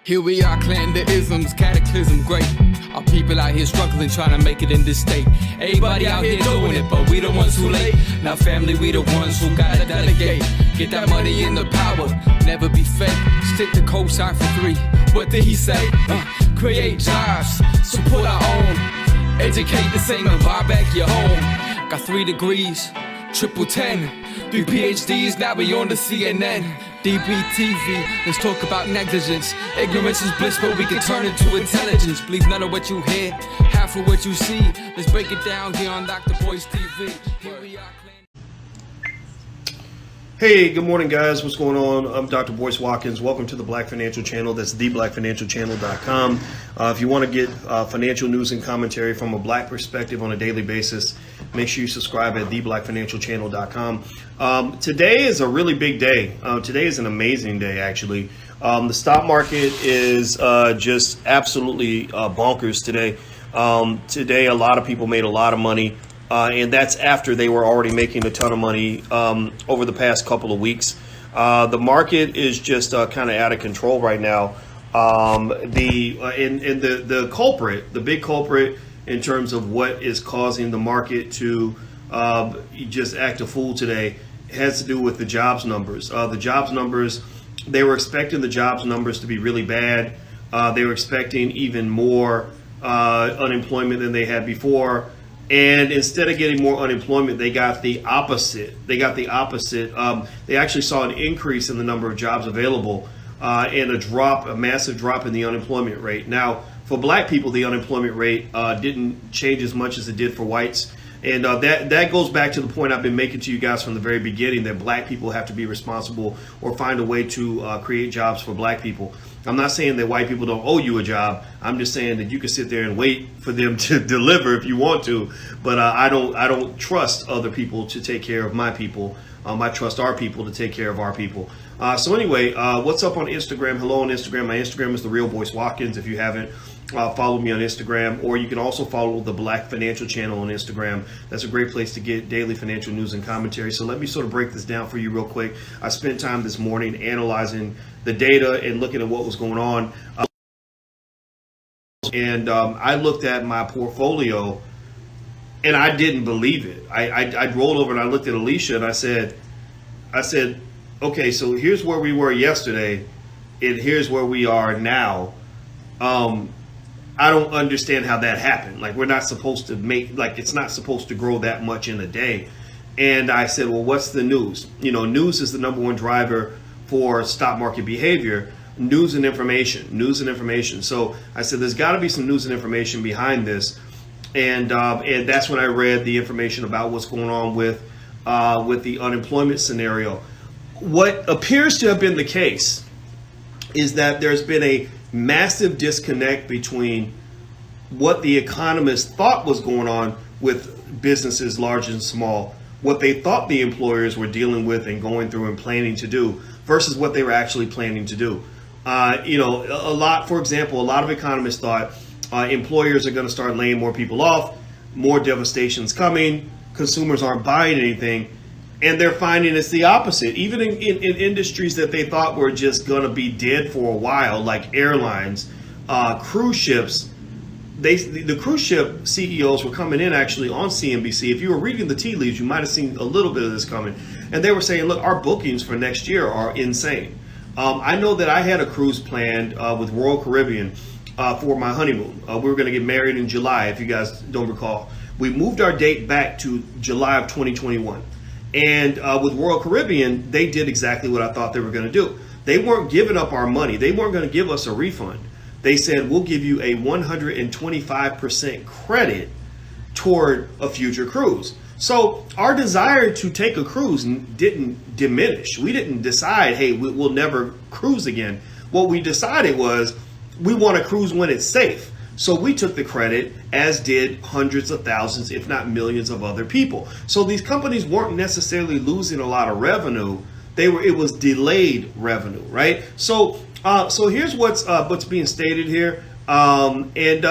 Here we are, clan the isms, cataclysm great. Our people out here struggling, trying to make it in this state. Everybody out here doing it, but we the ones who late. Now family, we the ones who gotta delegate. Get that money in the power, never be fake. Stick to cosign for 3. What did he say? Create jobs, support our own. Educate the same and buy back your home. Got 3 degrees, triple 10. 3 PhDs, now we on the CNN. DBTV, let's talk about negligence. Ignorance is bliss, but we can turn it to intelligence. Believe none of what you hear, half of what you see. Let's break it down here on Dr. Boyce TV. Here we are. Hey, good morning, guys. What's going on? I'm Dr. Boyce Watkins. Welcome to the Black Financial Channel. That's theblackfinancialchannel.com. If you want to get financial news and commentary from a black perspective on a daily basis, make sure you subscribe at theblackfinancialchannel.com. Today is a really big day. Today is an amazing day, actually. The stock market is just absolutely bonkers today. Today, a lot of people made a lot of money. And that's after they were already making a ton of money over the past couple of weeks. The market is just kind of out of control right now. The culprit, the big culprit in terms of what is causing the market to just act a fool today has to do with the jobs numbers. The jobs numbers, they were expecting the jobs numbers to be really bad. They were expecting even more unemployment than they had before. And instead of getting more unemployment, they got the opposite. They actually saw an increase in the number of jobs available and a massive drop in the unemployment rate. Now, for black people, the unemployment rate didn't change as much as it did for whites. And that goes back to the point I've been making to you guys from the very beginning, that black people have to be responsible or find a way to create jobs for black people. I'm not saying that white people don't owe you a job. I'm just saying that you can sit there and wait for them to deliver if you want to. But I don't trust other people to take care of my people. I trust our people to take care of our people. So anyway, what's up on Instagram? Hello on Instagram. My Instagram is The Real Boyce Watkins. If you haven't, follow me on Instagram, or you can also follow the Black Financial Channel on Instagram. That's a great place to get daily financial news and commentary. So let me sort of break this down for you real quick. I spent time this morning analyzing the data and looking at what was going on. I looked at my portfolio and I didn't believe it. I rolled over and I looked at Alicia and I said, okay, so here's where we were yesterday and here's where we are now. I don't understand how that happened. Like, we're not supposed to it's not supposed to grow that much in a day. And I said, well, what's the news? You know, news is the number one driver for stock market behavior. News and information. So I said, there's got to be some news and information behind this. And that's when I read the information about what's going on with the unemployment scenario. What appears to have been the case is that there's been a massive disconnect between what the economists thought was going on with businesses large and small, what they thought the employers were dealing with and going through and planning to do, versus what they were actually planning to do. For example, a lot of economists thought employers are going to start laying more people off, more devastation's coming, consumers aren't buying anything. And they're finding it's the opposite. Even in industries that they thought were just going to be dead for a while, like airlines, cruise ships, the cruise ship CEOs were coming in actually on CNBC. If you were reading the tea leaves, you might have seen a little bit of this coming. And they were saying, look, our bookings for next year are insane. I know that I had a cruise planned with Royal Caribbean for my honeymoon. We were going to get married in July, if you guys don't recall. We moved our date back to July of 2021. And with Royal Caribbean, they did exactly what I thought they were going to do. They weren't giving up our money. They weren't going to give us a refund. They said, we'll give you a 125% credit toward a future cruise. So our desire to take a cruise didn't diminish. We didn't decide, hey, we'll never cruise again. What we decided was we want to cruise when it's safe. So we took the credit, as did hundreds of thousands, if not millions of other people. So these companies weren't necessarily losing a lot of revenue. It was delayed revenue, right? So here's what's being stated here. And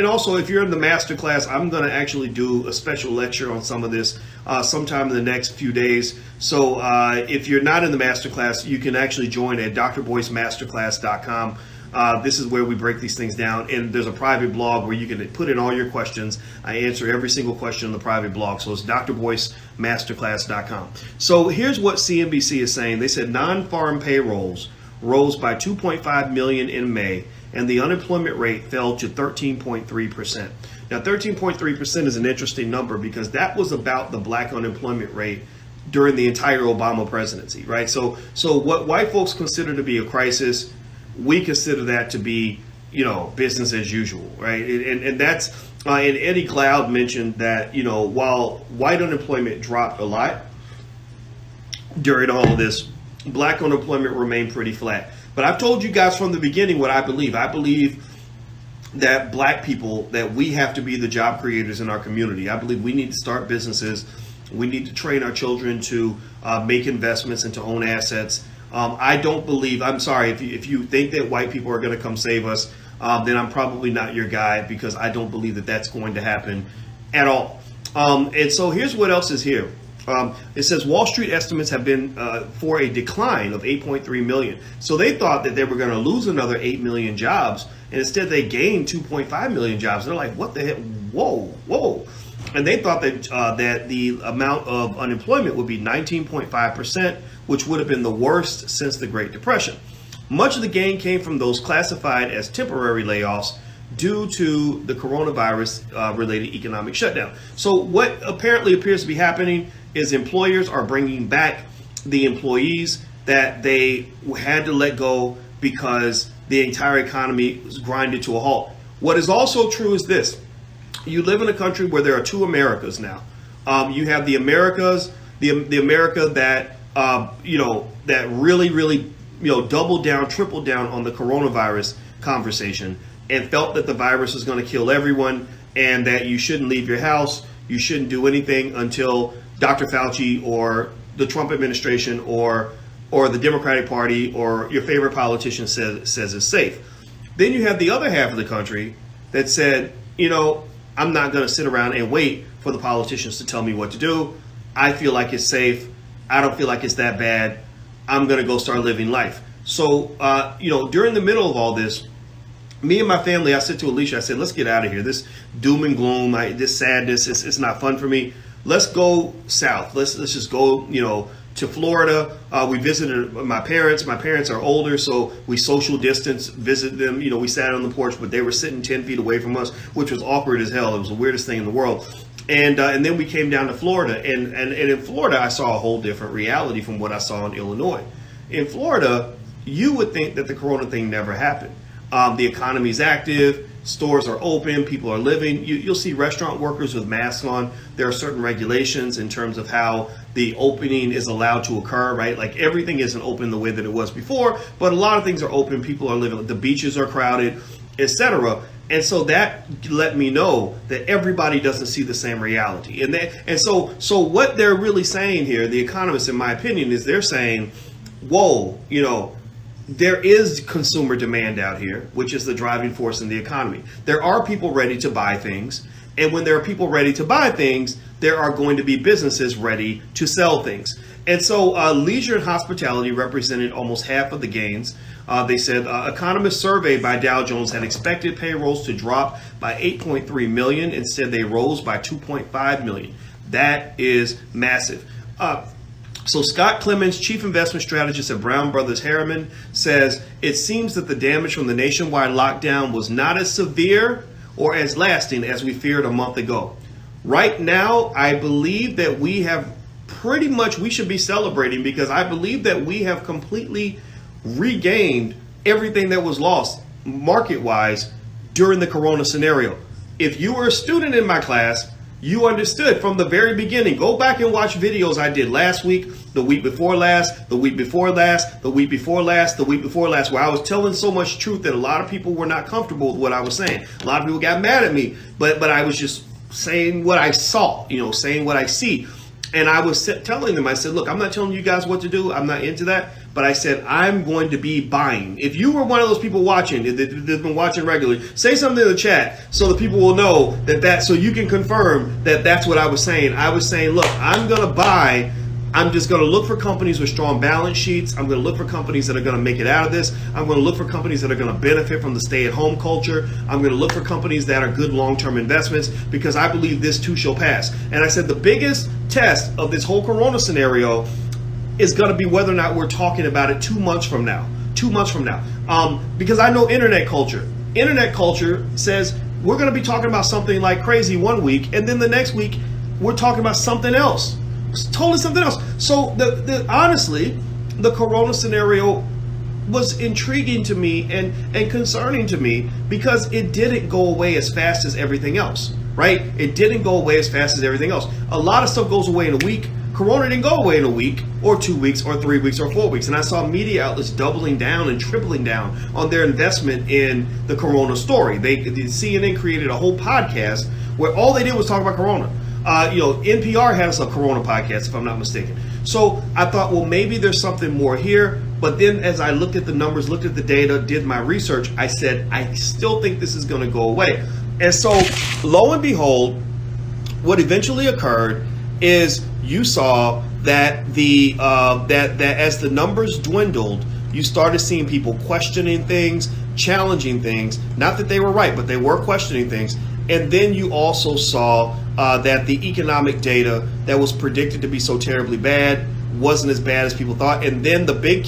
also, if you're in the masterclass, I'm going to actually do a special lecture on some of this sometime in the next few days. So if you're not in the masterclass, you can actually join at drboycemasterclass.com. This is where we break these things down. And there's a private blog where you can put in all your questions. I answer every single question in the private blog. So it's drboycemasterclass.com. So here's what CNBC is saying. They said non-farm payrolls rose by 2.5 million in May, and the unemployment rate fell to 13.3%. Now, 13.3% is an interesting number because that was about the black unemployment rate during the entire Obama presidency, right? So what white folks consider to be a crisis, we consider that to be, business as usual, right? And that's, and Eddie Cloud mentioned that, while white unemployment dropped a lot during all of this, black unemployment remained pretty flat. But I've told you guys from the beginning what I believe. I believe that black people, that we have to be the job creators in our community. I believe we need to start businesses. We need to train our children to make investments and to own assets. I don't believe, I'm sorry, if you think that white people are going to come save us, then I'm probably not your guy, because I don't believe that that's going to happen at all. And so here's what else is here. It says Wall Street estimates have been for a decline of 8.3 million. So they thought that they were going to lose another 8 million jobs, and instead they gained 2.5 million jobs. They're like, what the heck? Whoa. And they thought that that the amount of unemployment would be 19.5%, which would have been the worst since the Great Depression. Much of the gain came from those classified as temporary layoffs due to the coronavirus related economic shutdown. So what apparently appears to be happening is employers are bringing back the employees that they had to let go because the entire economy was grinded to a halt. What is also true is this. You live in a country where there are two Americas now. You have the Americas, the America that, that really, doubled down, tripled down on the coronavirus conversation and felt that the virus was going to kill everyone and that you shouldn't leave your house. You shouldn't do anything until Dr. Fauci or the Trump administration or the Democratic Party or your favorite politician says it's safe. Then you have the other half of the country that said, I'm not going to sit around and wait for the politicians to tell me what to do. I feel like it's safe. I don't feel like it's that bad. I'm going to go start living life. So, during the middle of all this, me and my family, I said to Alicia, I said, let's get out of here. This doom and gloom, this sadness, it's not fun for me. Let's go south. Let's just go, to Florida. We visited my parents. My parents are older, so we social distance, visit them. We sat on the porch, but they were sitting 10 feet away from us, which was awkward as hell. It was the weirdest thing in the world. And then we came down to Florida. And in Florida, I saw a whole different reality from what I saw in Illinois. In Florida, you would think that the corona thing never happened. The economy is active. Stores are open, people are living. You'll see restaurant workers with masks on. There are certain regulations in terms of how the opening is allowed to occur, right? Like everything isn't open the way that it was before, but a lot of things are open. People are living, the beaches are crowded, etc. And so that let me know that everybody doesn't see the same reality. And so what they're really saying here, the economists, in my opinion, is they're saying, whoa, there is consumer demand out here, which is the driving force in the economy. There are people ready to buy things. And when there are people ready to buy things, there are going to be businesses ready to sell things. And so leisure and hospitality represented almost half of the gains. They said economists surveyed by Dow Jones had expected payrolls to drop by 8.3 million. Instead, they rose by 2.5 million. That is massive. So Scott Clemens, chief investment strategist at Brown Brothers Harriman, says it seems that the damage from the nationwide lockdown was not as severe or as lasting as we feared a month ago. Right now, I believe that we have pretty much, we should be celebrating, because I believe that we have completely regained everything that was lost market-wise during the corona scenario. If you were a student in my class, you understood from the very beginning. Go back and watch videos I did last week, the week before last, the week before last, the week before last, the week before last, where I was telling so much truth that a lot of people were not comfortable with what I was saying. A lot of people got mad at me, but I was just saying what I saw, saying what I see. And I was telling them, I said, look, I'm not telling you guys what to do. I'm not into that. But I said, I'm going to be buying. If you were one of those people watching, that's been watching regularly, say something in the chat so the people will know so you can confirm that that's what I was saying. I was saying, look, I'm going to buy I'm just going to look for companies with strong balance sheets. I'm going to look for companies that are going to make it out of this. I'm going to look for companies that are going to benefit from the stay-at-home culture. I'm going to look for companies that are good long-term investments, because I believe this too shall pass. And I said the biggest test of this whole corona scenario is going to be whether or not we're talking about it 2 months from now. 2 months from now. Because I know internet culture. Internet culture says we're going to be talking about something like crazy one week, and then the next week we're talking about something else. It's totally something else. So honestly, the corona scenario was intriguing to me and concerning to me, because it didn't go away as fast as everything else, right? It didn't go away as fast as everything else. A lot of stuff goes away in a week. Corona didn't go away in a week or 2 weeks or 3 weeks or 4 weeks. And I saw media outlets doubling down and tripling down on their investment in the corona story. The CNN created a whole podcast where all they did was talk about corona. NPR has a corona podcast, if I'm not mistaken. So I thought, well, maybe there's something more here. But then as I looked at the numbers, looked at the data, did my research, I said, I still think this is going to go away. And so lo and behold, what eventually occurred is you saw that that as the numbers dwindled, you started seeing people questioning things, challenging things. Not that they were right, but they were questioning things. And then you also saw that the economic data that was predicted to be so terribly bad wasn't as bad as people thought. And then the big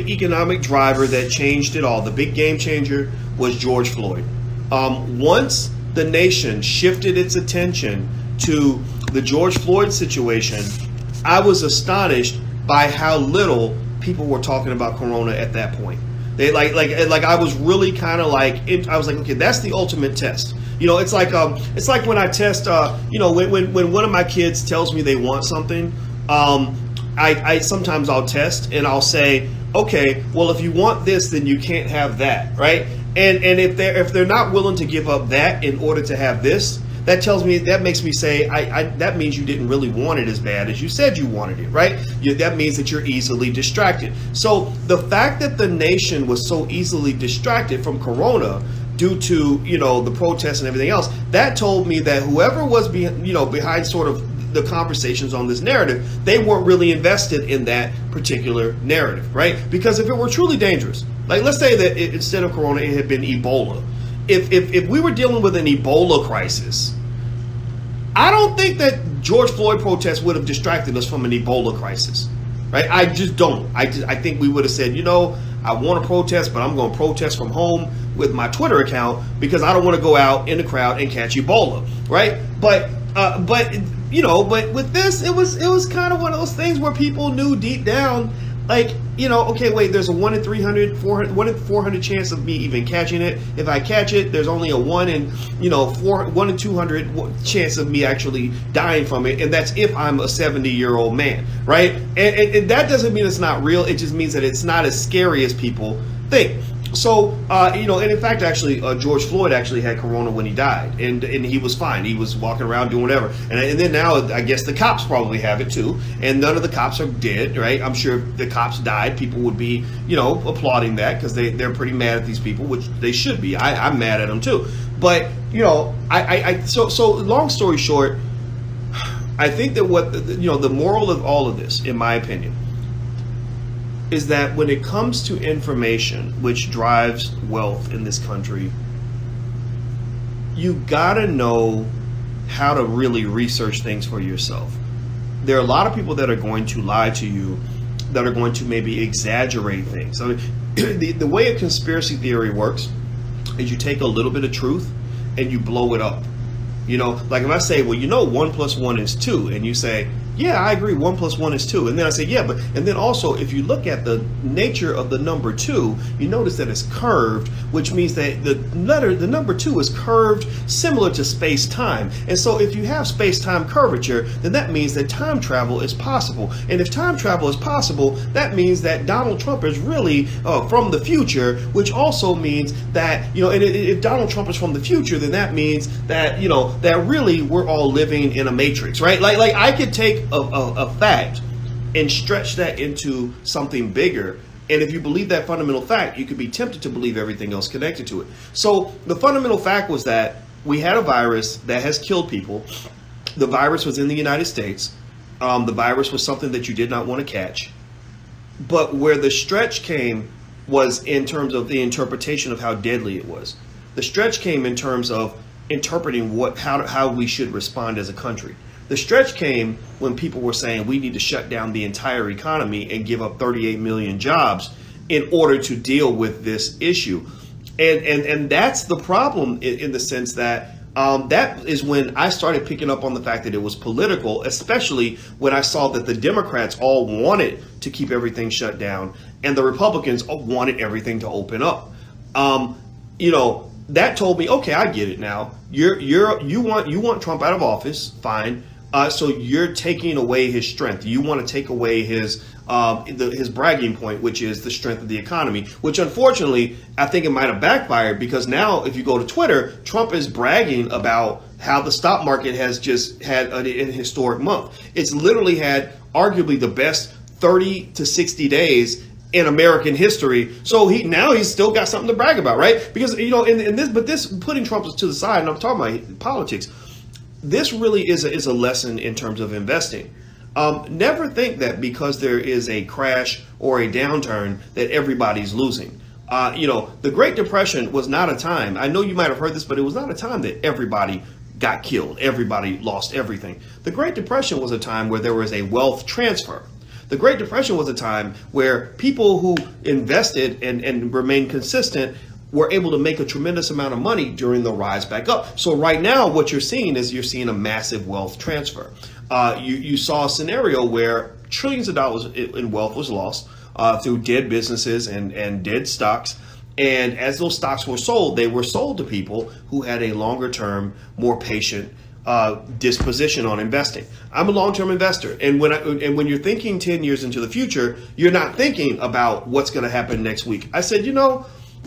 economic driver that changed it all, the big game changer, was George Floyd. Once the nation shifted its attention to the George Floyd situation, I was astonished by how little people were talking about corona at that point. They like I was really kind of I was like, okay, that's the ultimate test. It's like when I test, when one of my kids tells me they want something, I sometimes I'll test and I'll say, okay, well, if you want this, then you can't have that, right? And if they're not willing to give up that in order to have this, that makes me say, that means you didn't really want it as bad as you said you wanted it, right? That means that you're easily distracted. So the fact that the nation was so easily distracted from corona due to, the protests and everything else, that told me that whoever was behind sort of the conversations on this narrative, they weren't really invested in that particular narrative, right? Because if it were truly dangerous, like let's say that instead of corona, it had been Ebola. If we were dealing with an Ebola crisis, I don't think that George Floyd protests would have distracted us from an Ebola crisis, right? I just don't. I think we would have said, I want to protest, but I'm going to protest from home with my Twitter account because I don't want to go out in the crowd and catch Ebola, right? But with this, it was kind of one of those things where people knew deep down, okay, wait, there's a 1 in 300, 1 in 400 chance of me even catching it. If I catch it, there's only a 1 in 200 chance of me actually dying from it. And that's if I'm a 70-year-old man, right? And that doesn't mean it's not real. It just means that it's not as scary as people think. So, and in fact, actually, George Floyd actually had corona when he died, and he was fine. He was walking around doing whatever. And then now, I guess the cops probably have it too, and none of the cops are dead, right? I'm sure if the cops died, people would be, applauding that because they're pretty mad at these people, which they should be. I'm mad at them too. But, so long story short, I think that the moral of all of this, in my opinion, is that when it comes to information, which drives wealth in this country, you gotta know how to really research things for yourself. There are a lot of people that are going to lie to you, that are going to maybe exaggerate things. So the way a conspiracy theory works is you take a little bit of truth and you blow it up. Like if I say, well, 1 + 1 is 2, and you say, yeah, I agree, 1 + 1 is 2. And then I say, yeah, and then also if you look at the nature of the number 2, you notice that it's curved, which means that the number 2 is curved similar to space-time. And so if you have space-time curvature, then that means that time travel is possible. And if time travel is possible, that means that Donald Trump is really from the future, which also means that, and if Donald Trump is from the future, then that means that, that really we're all living in a matrix, right? Like I could take a fact and stretch that into something bigger. And if you believe that fundamental fact, you could be tempted to believe everything else connected to it. So the fundamental fact was that we had a virus that has killed people. The virus was in the United States. The virus was something that you did not want to catch. But where the stretch came was in terms of the interpretation of how deadly it was. The stretch came in terms of interpreting how we should respond as a country. The stretch came when people were saying we need to shut down the entire economy and give up 38 million jobs in order to deal with this issue. And that's the problem in the sense that that is when I started picking up on the fact that it was political, especially when I saw that the Democrats all wanted to keep everything shut down and the Republicans wanted everything to open up. That told me, okay, I get it now. You want Trump out of office, fine. So you're taking away his strength. You want to take away his bragging point, which is the strength of the economy, which unfortunately, I think it might have backfired because now if you go to Twitter, Trump is bragging about how the stock market has just had an historic month. It's literally had arguably the best 30 to 60 days in American history. So he's still got something to brag about, right? Because, in this putting Trump to the side, and I'm talking about politics, this really is a lesson in terms of investing. Never think that because there is a crash or a downturn that everybody's losing. The Great Depression was not a time, I know you might have heard this, but it was not a time that everybody got killed. Everybody lost everything. The Great Depression was a time where there was a wealth transfer. The Great Depression was a time where people who invested and remained consistent were able to make a tremendous amount of money during the rise back up. So right now, what you're seeing a massive wealth transfer. You saw a scenario where trillions of dollars in wealth was lost through dead businesses and dead stocks. And as those stocks were sold, they were sold to people who had a longer term, more patient disposition on investing. I'm a long-term investor, and when you're thinking 10 years into the future, you're not thinking about what's going to happen next week. I said,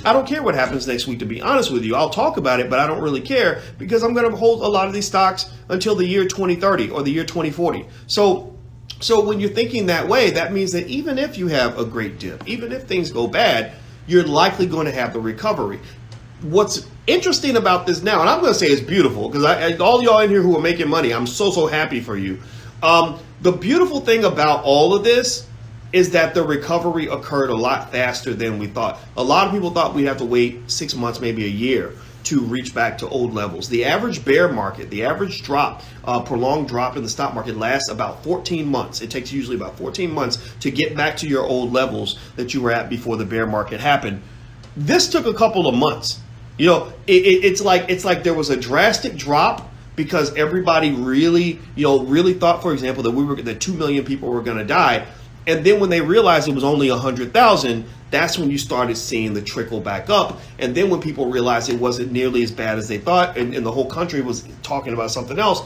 I don't care what happens next week, to be honest with you. I'll talk about it, but I don't really care because I'm going to hold a lot of these stocks until the year 2030 or the year 2040. So when you're thinking that way, that means that even if you have a great dip, even if things go bad, you're likely going to have the recovery. What's interesting about this now, and I'm going to say it's beautiful because all y'all in here who are making money, I'm so happy for you. The beautiful thing about all of this is that the recovery occurred a lot faster than we thought. A lot of people thought we'd have to wait 6 months, maybe a year to reach back to old levels. The average bear market, the average drop, prolonged drop in the stock market lasts about 14 months. It takes usually about 14 months to get back to your old levels that you were at before the bear market happened. This took a couple of months. It's like there was a drastic drop because everybody really thought, for example, that 2 million people were going to die. And then when they realized it was only 100,000, that's when you started seeing the trickle back up. And then when people realized it wasn't nearly as bad as they thought, and the whole country was talking about something else,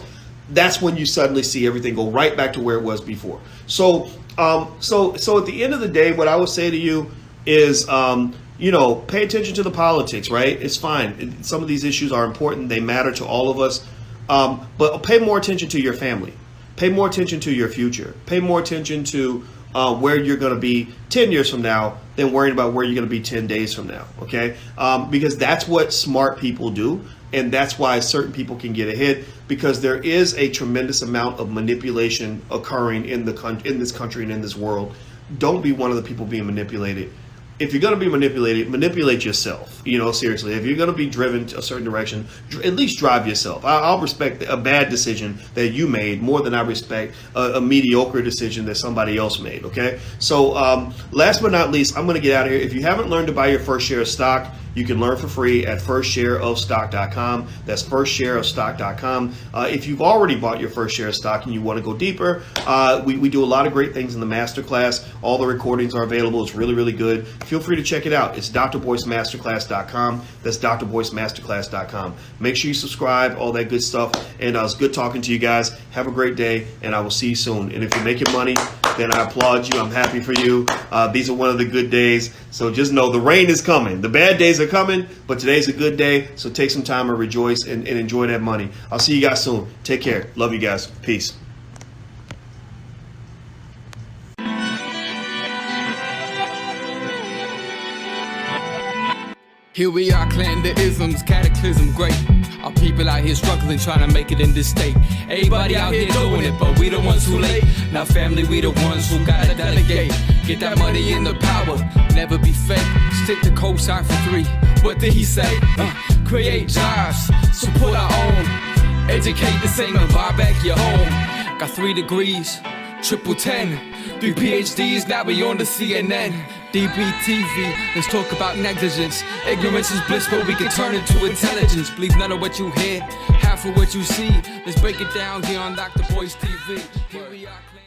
that's when you suddenly see everything go right back to where it was before. So at the end of the day, what I would say to you is, pay attention to the politics, right? It's fine. Some of these issues are important. They matter to all of us. But pay more attention to your family. Pay more attention to your future. Pay more attention to where you're going to be 10 years from now than worrying about where you're going to be 10 days from now. Okay. Because that's what smart people do. And that's why certain people can get ahead, because there is a tremendous amount of manipulation occurring in this country and in this world. Don't be one of the people being manipulated. If you're going to be manipulated, manipulate yourself. Seriously, if you're going to be driven to a certain direction, at least drive yourself. I'll respect a bad decision that you made more than I respect a mediocre decision that somebody else made. Okay. So last but not least, I'm going to get out of here. If you haven't learned to buy your first share of stock, you can learn for free at firstshareofstock.com. That's firstshareofstock.com. If you've already bought your first share of stock and you want to go deeper, we do a lot of great things in the masterclass. All the recordings are available. It's really, really good. Feel free to check it out. It's drboycemasterclass.com. That's drboycemasterclass.com. Make sure you subscribe, all that good stuff. And it was good talking to you guys. Have a great day, and I will see you soon. And if you're making money, then I applaud you. I'm happy for you. These are one of the good days. So just know the rain is coming. The bad days are coming, but today's a good day. So take some time and rejoice and enjoy that money. I'll see you guys soon. Take care. Love you guys. Peace. Here we are, clan the isms, cataclysm great. Our people out here struggling, trying to make it in this state. Everybody out here doing it, but we the ones who late. Now family, we the ones who gotta delegate. Get that money in the power, never be fake. Stick to cosign for 3. What did he say? Create jobs, support our own. Educate the same and buy back your home. Got 3 degrees, triple 10. 3 PhDs, now we on the CNN. DBTV, let's talk about negligence. Ignorance is bliss, but we can turn it to intelligence. Believe none of what you hear, half of what you see. Let's break it down here on Dr. Boyce TV. Here we are.